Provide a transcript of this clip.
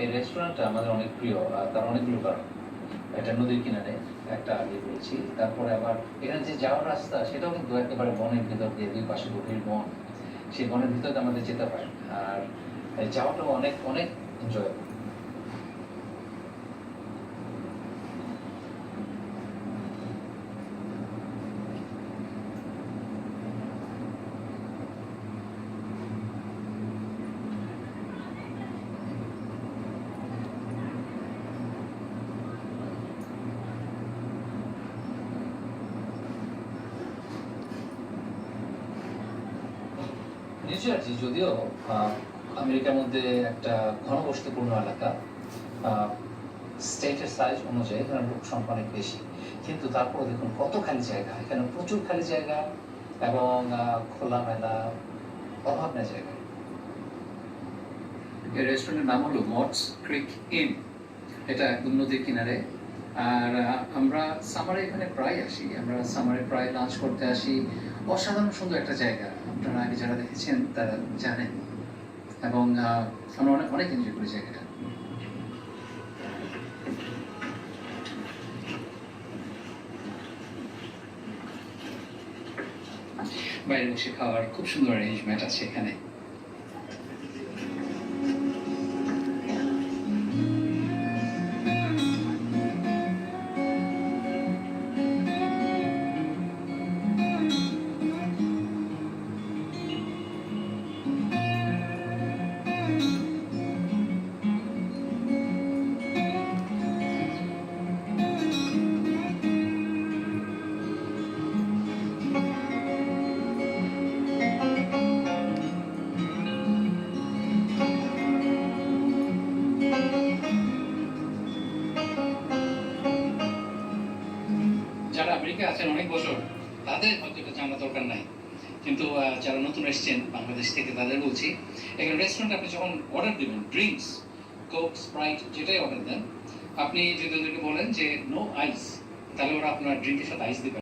এই রেস্টুরেন্টটা আমাদের অনেক প্রিয়, তার অনেকগুলো কারণ। এটা নদীর কিনারে, একটা আগে বলেছি। তারপরে আবার এখানে যে যাওয়ার রাস্তা সেটাও কিন্তু একেবারে বনের ভিতর দিয়ে, ২ পাশে গভীর বন। সেই বনের ভিতর দিয়ে আমাদের যেতে হয়। আর এই যাওয়াটাও অনেক, অনেক এনজয়েবল। নিউ জার্সি যদিও আ আমেরিকার মধ্যে একটা ঘনবসতিপূর্ণ এলাকা। আ স্টেটের সাইজ অনুযায়ী এখানে লোক সংখ্যা অনেক বেশি। কিন্তু তারপরেও দেখুন কত খালি জায়গা। এখানে প্রচুর খালি জায়গা এবং খোলামেলা, অভাব নাই জায়গায়। এই রেস্টুরেন্টের নাম হলো মটস ক্রিক ইন। এটা একদম নদীর কিনারে। আর আমরা সামারে এখানে প্রায় আসি। আমরা সামারে প্রায় লাঞ্চ করতে আসি। অসাধারণ সুন্দর একটা জায়গা। আপনারা আগে যারা দেখেছেন তারা জানেন। এবং আমরা অনেক, অনেক এনজয় করি জায়গাটা। বাইরে বসে খাওয়ার খুব সুন্দর অ্যারেঞ্জমেন্ট আছে এখানে। যারা আমেরিকায় আছেন অনেক বছর, তাদের হয়তো এটা জানা দরকার নাই। কিন্তু যারা নতুন এসেছেন বাংলাদেশ থেকে তাদের বলছি, এখানে রেস্টুরেন্টে আপনি যখন অর্ডার দিবেন ড্রিঙ্কস, কোক, স্প্রাইট যেটাই অর্ডার দেন, আপনি যদি ওদেরকে বলেন যে নো আইস, তাহলে ওরা আপনার ড্রিঙ্কের সাথে আইস দিবেন।